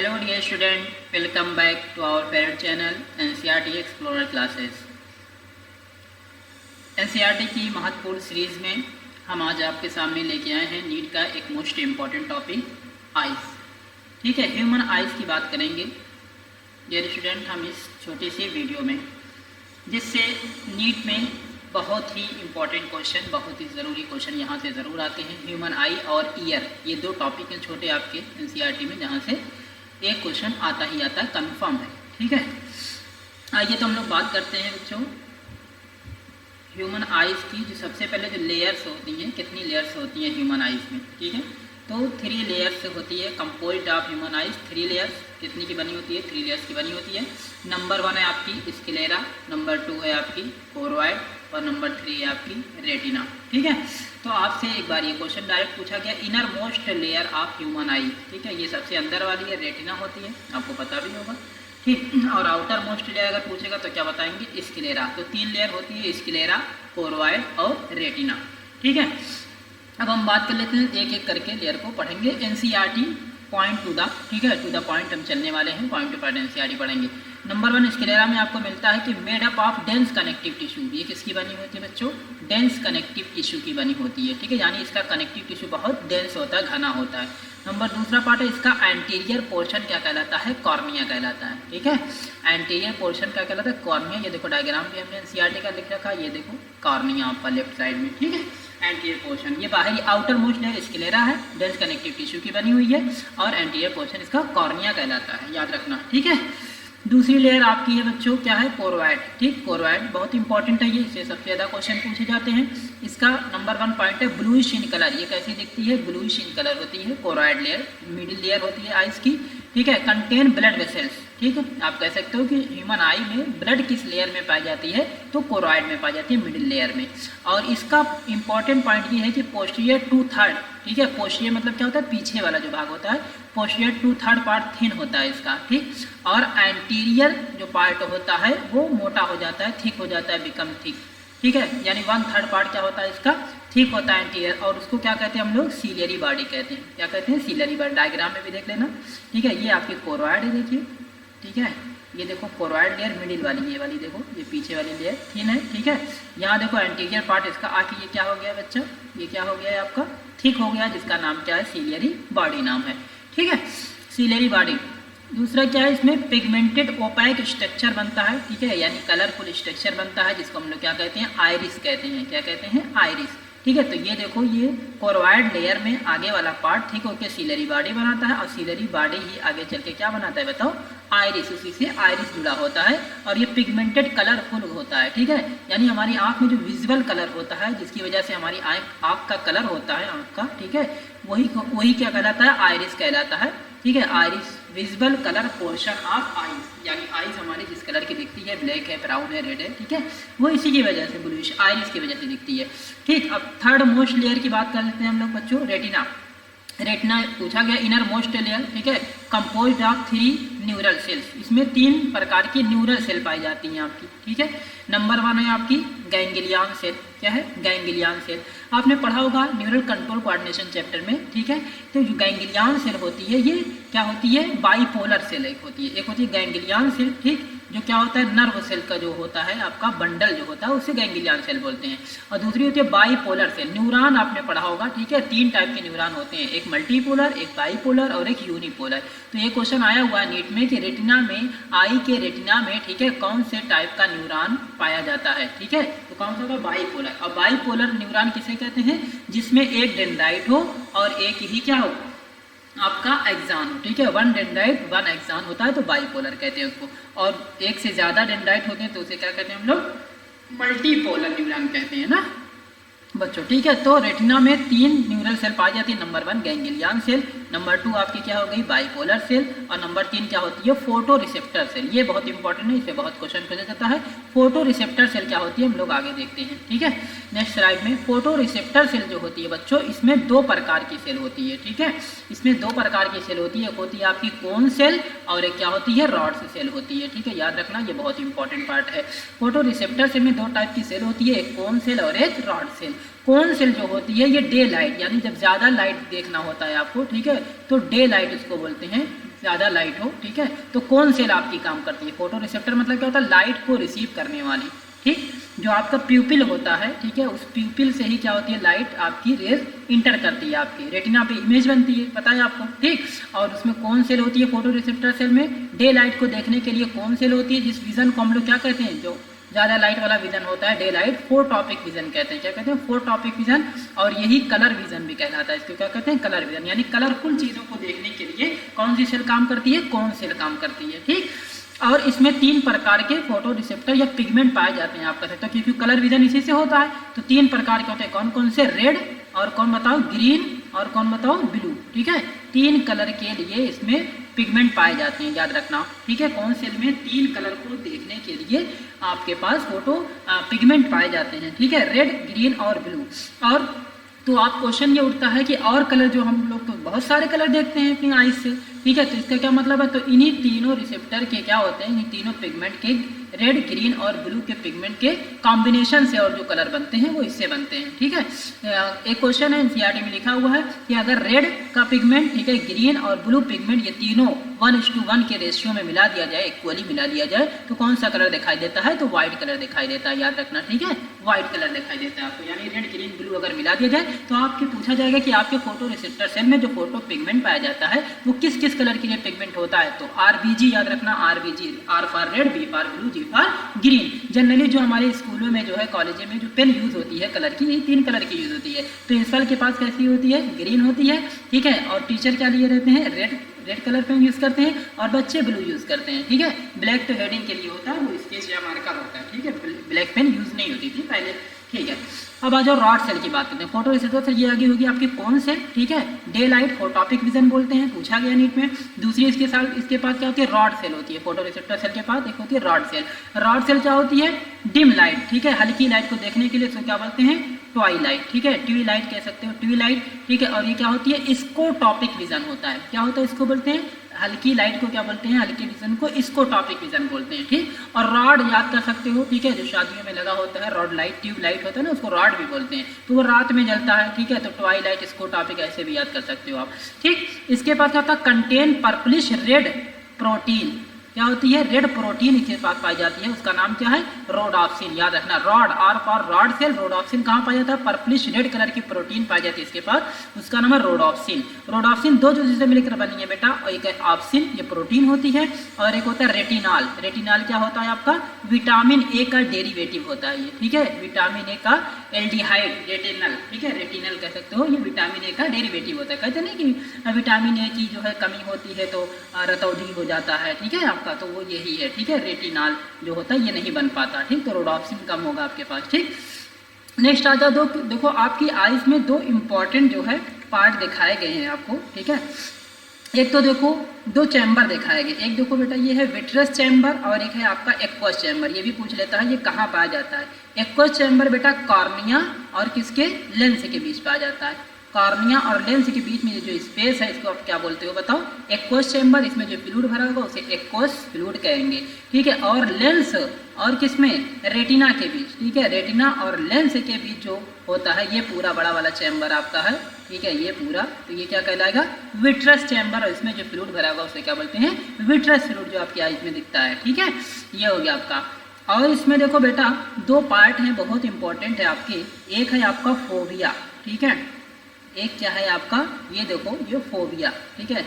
Hello dear student, welcome back to our favorite channel NCERT Explorer Classes। NCERT की महत्वपूर्ण series में हम आज आपके सामने लेके आए हैं नीट का एक मोस्ट इम्पॉर्टेंट टॉपिक आइज़। ठीक है, ह्यूमन आइज़ की बात करेंगे डियर स्टूडेंट हम इस छोटी सी वीडियो में, जिससे नीट में बहुत ही इम्पॉर्टेंट क्वेश्चन, बहुत ही ज़रूरी क्वेश्चन यहाँ से ज़रूर आते हैं। ह्यूमन आई और ईयर, ये दो टॉपिक हैं छोटे आपके NCERT में, जहाँ से एक क्वेश्चन आता ही आता है, कंफर्म है। ठीक है, आइए तो हम लोग बात करते हैं बच्चों ह्यूमन आइज़ की। जो सबसे पहले जो लेयर्स होती हैं, कितनी लेयर्स होती हैं ह्यूमन आइज़ में। ठीक है, तो 3 लेयर्स होती है composite of human eyes. 3 layers कितनी की बनी होती है? 3 लेयर्स की बनी होती है। नंबर 1 है आपकी स्क्लेरा, नंबर 2 है आपकी कोरोइड और नंबर 3 है आपकी रेटिना। ठीक है, तो आपसे एक बार ये क्वेश्चन डायरेक्ट पूछा गया, inner most layer of human आई। ठीक है, ये सबसे अंदर वाली है, रेटिना होती है, आपको पता भी होगा। ठीक, और आउटर मोस्ट लेयर अगर पूछेगा तो क्या बताएंगे? स्क्लेरा। तो 3 लेयर होती है, स्क्लेरा, कोरोइड और रेटिना। ठीक है, अब हम बात कर लेते हैं एक एक करके लेयर को पढ़ेंगे। NCERT पॉइंट टू द, ठीक है, टू द पॉइंट हम चलने वाले हैं, पॉइंट टू पॉइंट NCERT पढ़ेंगे। नंबर 1 स्क्लेरा में आपको मिलता है कि made up of dense connective tissue. ये किसकी बनी होती है बच्चों? डेंस कनेक्टिव टिश्यू की बनी होती है। ठीक है, यानी इसका कनेक्टिव टिश्यू बहुत डेंस होता है, घना होता है। नंबर दूसरा पार्ट है इसका एंटीरियर पोर्शन, क्या कहलाता है? कॉर्निया कहलाता है। ठीक है, एंटीरियर पोर्शन क्या कहलाता है? कॉर्निया। ये देखो डायग्राम भी हमने NCERT का लिख रखा है, ये देखो कॉर्निया आपका लेफ्ट साइड में। ठीक है, एंटीरियर पोर्शन, ये बाहरी आउटर मोस्ट लेयर स्क्लेरा है, डेंस कनेक्टिव टिश्यू की बनी हुई है, और एंटीरियर पोर्शन इसका कॉर्निया कहलाता है, याद रखना। ठीक है, दूसरी लेयर आपकी है बच्चों, क्या है? कोरोइड। ठीक, कोरोइड बहुत इंपॉर्टेंट है, ये इससे सबसे ज़्यादा क्वेश्चन पूछे जाते हैं। इसका नंबर 1 पॉइंट है ब्लूइश इन कलर। ये कैसी दिखती है? ब्लूइश इन कलर होती है कोरोइड लेयर, मिडिल लेयर होती है आइज की। ठीक है, कंटेन ब्लड वेसल्स। ठीक है, आप कह सकते हो कि ह्यूमन आई में ब्लड किस लेयर में पाई जाती है? तो कोरोइड में पाई जाती है, मिडिल लेयर में। और इसका इंपॉर्टेंट पॉइंट ये है कि पोस्टीरियर 2/3, ठीक है, पोस्टीरियर मतलब क्या होता है? पीछे वाला जो भाग होता है, पोस्टीरियर 2/3 पार्ट थिन होता है इसका। ठीक, और एंटीरियर जो पार्ट होता है वो मोटा हो जाता है, थिक हो जाता है, बिकम थिक। ठीक है, यानी 1/3 पार्ट क्या होता है इसका? थिक होता है एंटीरियर, और उसको क्या कहते हैं हम लोग? सीलियरी बॉडी कहते हैं। क्या कहते हैं? Ciliary body. डायग्राम में भी देख लेना। ठीक है, ये आपकी कोरोइड है, देखिए। ठीक है, ये देखो कोरोइड लेयर मिडिल वाली, ये वाली देखो, ये पीछे वाली लेयर थिन है। ठीक है, यहाँ देखो एंटीरियर पार्ट इसका आके ये क्या हो गया बच्चा? ये क्या हो गया है आपका? थिक हो गया, जिसका नाम क्या है? सीलियरी बॉडी नाम है। ठीक है, सीलियरी बॉडी। दूसरा क्या है? इसमें पिगमेंटेड ओपैक स्ट्रक्चर बनता है। ठीक है, यानी कलरफुल स्ट्रक्चर बनता है, जिसको हम लोग क्या कहते हैं? आइरिस कहते हैं। क्या कहते हैं? आइरिस। ठीक है, तो ये देखो, ये कोरोइड लेयर में आगे वाला पार्ट ठीक होकर सीलरी बॉडी बनाता है, और सीलरी बॉडी ही आगे चल के क्या बनाता है बताओ? आइरिस। उसी से आइरिस जुड़ा होता है, और ये पिगमेंटेड कलरफुल होता है। ठीक है, यानी हमारी आंख में जो विजुअल कलर होता है, जिसकी वजह से हमारी आंख का कलर होता है आंख का, ठीक है, वही क्या कहलाता है? आइरिस कहलाता है। ठीक है, iris visual colour portion of eyes, यानी आइज हमारी जिस कलर की दिखती है, ब्लैक है, ब्राउन है, रेड है, ठीक है, वो इसी की वजह से ब्लूइश आइरिस की वजह से दिखती है। ठीक, अब थर्ड मोस्ट लेयर की बात कर लेते हैं हम लोग बच्चों, रेटिना। रेटिना पूछा गया, इनर मोस्ट लेयर। ठीक है, कंपोज्ड ऑफ 3 न्यूरल सेल्स। इसमें 3 प्रकार की न्यूरल सेल पाई जाती हैं आपकी। ठीक है, नंबर 1 है आपकी गैंग्लियन सेल। क्या है? Ganglion cell. आपने पढ़ा होगा न्यूरल कंट्रोल कोऑर्डिनेशन चैप्टर में। ठीक है, तो जो गैंग्लियन सेल होती है, ये क्या होती है? बाइपोलर सेल एक होती है। एक होती है गैंग्लियन सेल, ठीक, जो क्या होता है? नर्व सेल का जो होता है आपका बंडल जो होता है, उसे गैंग्लियन सेल बोलते हैं। और दूसरी होती है बाइपोलर सेल। न्यूरॉन आपने पढ़ा होगा, ठीक है, 3 टाइप के न्यूरॉन होते हैं, एक मल्टीपोलर, एक बाइपोलर और एक यूनिपोलर। तो ये क्वेश्चन आया हुआ है नीट में कि रेटिना में, आई के रेटिना में, ठीक है, कौन से टाइप का न्यूरॉन पाया जाता है? ठीक है, तो कौन सा होगा? बाइपोलर। और बाइपोलर न्यूरॉन किसे कहते हैं? जिसमें एक डेंड्राइट हो और एक ही क्या हो? आपका एक्सान हो। ठीक है, 1 डेंड्राइट 1 एक्सान होता है, तो बाइपोलर कहते हैं उसको। और एक से ज़्यादा डेंड्राइट होते हैं तो उसे क्या कहते हैं हम लोग? मल्टीपोलर न्यूरॉन कहते हैं ना बच्चों। ठीक है, तो रेटिना में 3 न्यूरल सेल पाई जाती है। नंबर 1 गैंग्लियन सेल, नंबर 2 आपकी क्या हो गई? बाइपोलर सेल, और नंबर 3 क्या होती है? Photo receptor cell. ये बहुत इंपॉर्टेंट है, इससे बहुत क्वेश्चन पूछा जाता है। फोटो रिसेप्टर सेल क्या होती है, हम लोग आगे देखते हैं। ठीक है, नेक्स्ट स्लाइड में फोटो रिसेप्टर सेल जो होती है बच्चों, इसमें 2 प्रकार की सेल होती है। ठीक है, इसमें 2 प्रकार की सेल होती है, एक होती है आपकी कोन सेल और एक क्या होती है? रॉड सेल होती है। ठीक है, याद रखना, ये बहुत इंपॉर्टेंट पार्ट है। फोटो रिसेप्टर सेल में 2 टाइप की सेल होती है, एक कोन सेल और एक रॉड सेल। कोन सेल जो होती है ये डे लाइट, यानी जब ज़्यादा लाइट देखना होता है आपको, ठीक है, तो डे लाइट इसको बोलते हैं। ज़्यादा लाइट हो, ठीक है। तो कौन सेल आपकी काम करती है? फोटो रिसेप्टर मतलब क्या होता है? लाइट को रिसीव करने वाली, ठीक। जो आपका प्यूपिल होता है, ठीक है, उस प्यूपिल से ही क्या होती है? लाइट आपकी रेज इंटर करती है, आपकी रेटिना पे इमेज बनती है, पता है आपको, ठीक। और उसमें कौन सेल होती है फोटो रिसेप्टर सेल में? डे लाइट को देखने के लिए कौन सेल होती है? जिस विजन को हम लोग क्या कहते हैं, जो ज़्यादा लाइट वाला विजन होता है, डे लाइट फोटोपिक विजन कहते हैं। क्या कहते हैं? Photopic vision. और यही कलर विजन भी कहलाता है, इसको क्या कहते हैं? Colour vision. यानी कलरफुल चीज़ों को देखने के लिए कौन सी सेल काम करती है? कौन सेल काम करती है, ठीक। और इसमें 3 प्रकार के फोटो रिसेप्टर या पिगमेंट पाए जाते हैं, आप कह सकते हो, क्योंकि कलर विजन इसी से होता है। तो 3 प्रकार के होते हैं, कौन कौन से? रेड, और कौन बताओ? ग्रीन, और कौन बताओ? ब्लू, ठीक है। 3 कलर के लिए इसमें पिगमेंट पाए जाते हैं, याद रखना, ठीक है। कौन सेल में 3 कलर को देखने के लिए आपके पास फोटो पिगमेंट पाए जाते हैं, ठीक है, रेड, ग्रीन और ब्लू। और तो आप क्वेश्चन ये उठता है कि और कलर, जो हम लोग तो बहुत सारे कलर देखते हैं अपनी आइज से, ठीक है, तो इसका क्या मतलब है? तो इन्हीं तीनों रिसेप्टर के क्या होते हैं? इन्हीं तीनों पिगमेंट के, रेड, ग्रीन और ब्लू के पिगमेंट के कॉम्बिनेशन से और जो कलर बनते हैं वो इससे बनते हैं, ठीक है। एक क्वेश्चन है एनसीईआरटी में लिखा हुआ है कि अगर रेड का पिगमेंट, ठीक है, ग्रीन और ब्लू पिगमेंट, ये तीनों 1:1 के रेशियो में मिला दिया जाए, इक्वली मिला दिया जाए, तो कौन सा कलर दिखाई देता है? तो व्हाइट कलर दिखाई देता है, याद रखना, ठीक है, व्हाइट कलर दिखाई देता है आपको। यानी रेड, ग्रीन, ब्लू अगर मिला दिया जाए तो आपके पूछा जाएगा कि आपके फोटो रिसेप्टर सेल में जो फोटो पिगमेंट पाया जाता है वो किस किस कलर के लिए पिगमेंट होता है? तो आरबीजी, याद रखना, RBG, R for red, B for blue, G for green. Generally जो हमारे स्कूलों में जो है, कॉलेज में जो पेन यूज होती है कलर की, ये 3 कलर की यूज होती है। प्रिंसिपल के पास कैसी होती है? ग्रीन होती है, ठीक है, और टीचर क्या लिए रहते हैं? रेड कलर पेन यूज करते हैं, और बच्चे ब्लू यूज करते हैं, ठीक है। ब्लैक तो हेडिंग के लिए होता है, वो स्केच या मार्कर होता है, ठीक है, ब्लैक पेन यूज नहीं होती थी पहले, ठीक है। अब आ जाओ रॉड सेल की बात करते हैं। फोटो रिसेप्टर सेल ये आगे होगी आपकी कौन सेल, ठीक है, डे लाइट फोटोपिक विजन बोलते हैं, पूछा गया नीट में। दूसरी इसके साथ इसके पास क्या होती है? रॉड सेल होती है। फोटो रिसेप्टर सेल के पास एक होती है रॉड सेल। रॉड सेल क्या होती है? डिम लाइट, ठीक है, हल्की लाइट को देखने के लिए इसको क्या बोलते हैं? ट्वाइलाइट, ठीक है, ट्विलाइट कह सकते हो, ट्विलाइट, ठीक है। और ये क्या होती है? स्कोटॉपिक विजन होता है। क्या होता है? इसको बोलते हैं हल्की लाइट को क्या बोलते हैं? हल्के विजन को स्कोटॉपिक विजन बोलते हैं, ठीक। और रॉड याद कर सकते हो, ठीक है, जो शादियों में लगा होता है रॉड लाइट, ट्यूब लाइट होता है ना, उसको रॉड भी बोलते हैं, तो वो रात में जलता है, ठीक है, तो ट्वाइलाइट, स्कोटॉपिक ऐसे भी याद कर सकते हो आप, ठीक। इसके पास क्या होता है? Contain purplish red protein. क्या होती है? रेड प्रोटीन इसके पास पाई जाती है, उसका नाम क्या है? रोडॉप्सिन, याद रखना, rod, R for rod cell, rhodopsin कहाँ पाया जाता है? पर्पलिश रेड कलर की प्रोटीन पाई जाती है इसके पास, उसका नाम है रोडॉप्सिन। रोडॉप्सिन 2 चीज़ों से मिलकर बनी है बेटा, और एक है ऑप्सिन, ये प्रोटीन होती है, और एक होता है रेटिनॉल। रेटिनॉल क्या होता है आपका? विटामिन ए का डेरिवेटिव होता है ये, ठीक है, विटामिन ए का एल्डिहाइड, रेटिनल, ठीक है, रेटिनल कह सकते हो, ये विटामिन ए का डेरिवेटिव होता है। कहते नहीं कि विटामिन ए की जो है कमी होती है तो रतौंधी हो जाता है, ठीक है आपका, तो वो यही है, ठीक है, रेटिनॉल जो होता है ये नहीं बन पाता, ठीक, तो रोडॉप्सिन कम होगा आपके पास, ठीक। नेक्स्ट आ जाओ, देखो आपकी आइज में 2 इंपॉर्टेंट जो है पार्ट दिखाए गए हैं आपको, ठीक है। एक तो देखो 2 चैम्बर दिखाए गए, एक देखो बेटा ये है विट्रस चैम्बर, और एक है आपका एक्वस चैम्बर। ये भी पूछ लेता है ये कहाँ पाया जाता है। एक्वस चैम्बर बेटा कॉर्निया और किसके? लेंस के बीच पाया जाता है। कॉर्निया और लेंस के बीच में जो स्पेस है इसको आप क्या बोलते हो बताओ? Aqueous chamber. इसमें जो फ्लूइड भरा होगा उसे एक्वस फ्लूइड कहेंगे, ठीक है। और लेंस और किसमें? रेटिना के बीच, ठीक है, रेटिना और लेंस के बीच जो होता है ये पूरा बड़ा वाला चैम्बर आपका है, ठीक है, ये पूरा, तो ये क्या कहलाएगा? Vitreous chamber. और इसमें जो फ्लूइड भरा होगा उसे क्या बोलते हैं? विट्रस फ्लूइड, जो आपकी आइज में दिखता है, ठीक है, ये हो गया आपका। और इसमें देखो बेटा 2 पार्ट हैं, बहुत इंपॉर्टेंट है आपके। एक है आपका फोविया, ठीक है, एक क्या है आपका? ये देखो ये फोविया, ठीक है,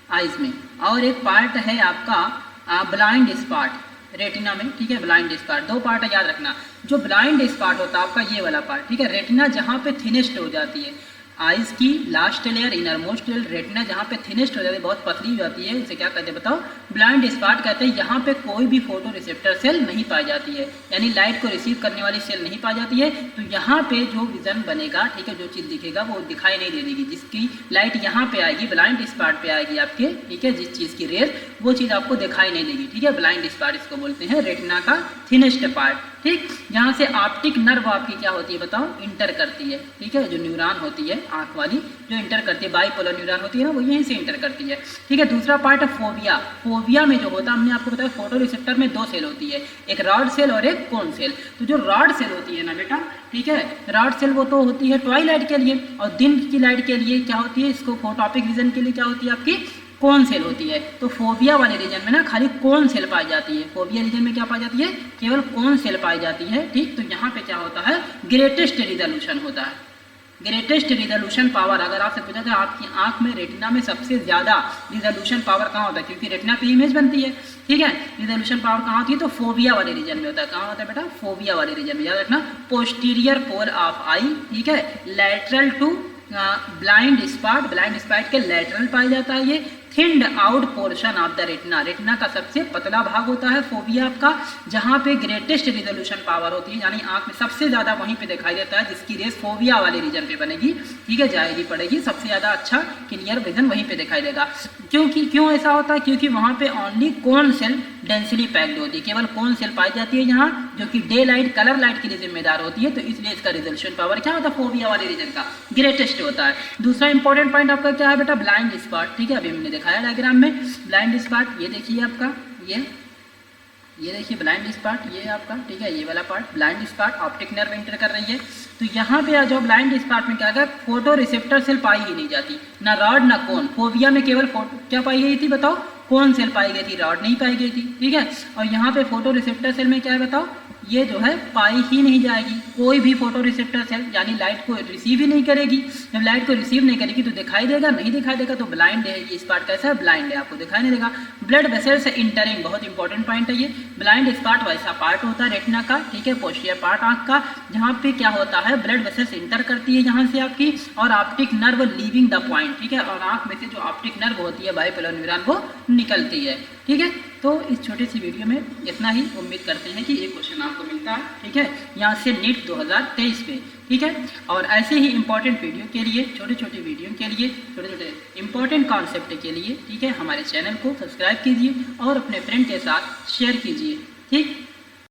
आइज में। और एक पार्ट है आपका ब्लाइंड स्पॉट रेटिना में, ठीक है, ब्लाइंड स्पॉट। 2 पार्ट है, याद रखना। जो ब्लाइंड स्पॉट होता है आपका ये वाला पार्ट, ठीक है, रेटिना जहाँ पे थिनेस्ट हो जाती है, आइज की last layer, inner most layer, retina जहाँ पे थिनेस्ट हो जाती है, बहुत पतली हो जाती है, उसे क्या कहते हैं बताओ? ब्लाइंड स्पॉट कहते हैं। यहाँ पे कोई भी फोटो रिसेप्टर सेल नहीं पाई जाती है, यानी लाइट को रिसीव करने वाली सेल नहीं पाई जाती है। तो यहाँ पे जो विजन बनेगा, ठीक है, जो चीज़ दिखेगा वो दिखाई नहीं दे देगी। जिसकी लाइट यहाँ पे आएगी, ब्लाइंड स्पॉट पे आएगी आपके, ठीक है, जिस चीज़ की रेज, वो चीज़ आपको दिखाई नहीं देगी, ठीक है। ब्लाइंड स्पॉट इसको बोलते हैं, रेटिना का थिनेस्ट पार्ट, ठीक, जहाँ से ऑप्टिक नर्व आपकी क्या होती है बताओ? इंटर करती है, ठीक है, जो न्यूरॉन होती है आंख वाली जो इंटर करती है, बाइपोलर न्यूरॉन होती है ना, वो यहीं से इंटर करती है, ठीक है। दूसरा पार्ट है फोविया। फोविया में जो होता है, हमने आपको बताया फोटो रिसेप्टर में 2 सेल होती है, एक रॉड सेल और एक कोन सेल। तो जो रॉड सेल होती है ना बेटा, ठीक है, रॉड सेल वो तो होती है ट्वाइलाइट के लिए, और दिन की लाइट के लिए क्या होती है? इसको फोटोपिक विजन के लिए क्या होती है आपकी? कोन सेल होती है। तो फोबिया वाले रीजन में ना खाली कोन सेल पाई जाती है। फोबिया रीजन में क्या पाई जाती है? केवल कोन सेल पाई जाती है। ठीक, तो यहाँ पे क्या होता है? ग्रेटेस्ट रिजोल्यूशन होता है। ग्रेटेस्ट रिजोल्यूशन पावर, अगर आपसे पूछा जाए आपकी आंख में रेटिना में सबसे ज्यादा रिजोल्यूशन पावर कहाँ होता है, क्योंकि रेटिना पे इमेज बनती है, ठीक है, रिजोल्यूशन पावर कहाँ होती है? तो फोबिया वाले रीजन में होता है। कहाँ होता है बेटा? फोबिया वाले रीजन में। याद रखना, पोस्टीरियर पोल ऑफ आई, ठीक है, lateral to blind spot, blind spot के लैटरल पाया जाता है ये। Thinned out portion of the retina, retina का सबसे पतला भाग होता है फोबिया आपका, जहाँ पे ग्रेटेस्ट रिजोल्यूशन पावर होती है, यानी आंख में सबसे ज्यादा वहीं पे दिखाई देता है, जिसकी रेस फोबिया वाले रीजन पे बनेगी, ठीक है, जाएगी पड़ेगी, सबसे ज्यादा अच्छा क्लियर विजन वहीं पे दिखाई देगा। क्यों ऐसा होता है? क्योंकि वहाँ पे only cone cell densely packed होती है, केवल कोन सेल पाई जाती है यहाँ, जो कि डे लाइट, कलर लाइट के लिए जिम्मेदार होती है, तो इसलिए इसका रिजोल्यूशन पावर क्या होता है? फोबिया वाले रीजन का ग्रेटेस्ट होता है। दूसरा इंपॉर्टेंट पॉइंट आपका क्या है बेटा? ब्लाइंड स्पॉट, ठीक है, अभी हमने दिखाया डायग्राम में ब्लाइंड स्पॉट। ये देखिए आपका, ये देखिए ब्लाइंड स्पॉट, ये आपका, ठीक है, ये वाला part blind spot optic nerve enter कर रही है। तो यहाँ पे आ जाओ, ब्लाइंड स्पॉट में क्या है? फोटो रिसेप्टर सेल पाई ही नहीं जाती, ना रॉड ना कोन। फोबिया में केवल क्या पाई गई थी बताओ? कोन सेल पाई गई थी, रॉड नहीं पाई गई थी, ठीक है। और यहाँ पे फोटो रिसेप्टर सेल में क्या है बताओ? ये जो है पाई ही नहीं जाएगी, कोई भी फोटो रिसेप्टर सेल, यानी लाइट को रिसीव ही नहीं करेगी। जब लाइट को रिसीव नहीं करेगी तो दिखाई देगा, नहीं दिखाई देगा तो ब्लाइंड है। ये स्पॉट कैसा है? ब्लाइंड है, आपको दिखाई नहीं देगा। ब्लड वेसल से इंटरिंग, बहुत इंपॉर्टेंट पॉइंट है ये। ब्लाइंड स्पॉट वैसा पार्ट होता है रेटिना का, ठीक है, पोस्टीरियर पार्ट आंख का, जहाँ पे क्या होता है? ब्लड वेसल्स इंटर करती है यहाँ से आपकी, और optic nerve leaving the point, ठीक है, और आंख में से जो ऑप्टिक नर्व होती है बाइपोलर न्यूरॉन वो निकलती है, ठीक है। तो इस छोटी सी वीडियो में इतना ही। उम्मीद करते हैं कि एक क्वेश्चन आपको मिलता है, ठीक है, यहाँ से नीट 2023 पे, ठीक है। और ऐसे ही इंपॉर्टेंट वीडियो के लिए, छोटे छोटे वीडियो के लिए, छोटे छोटे इंपॉर्टेंट कॉन्सेप्ट के लिए, ठीक है, हमारे चैनल को सब्सक्राइब कीजिए और अपने फ्रेंड के साथ शेयर कीजिए, ठीक।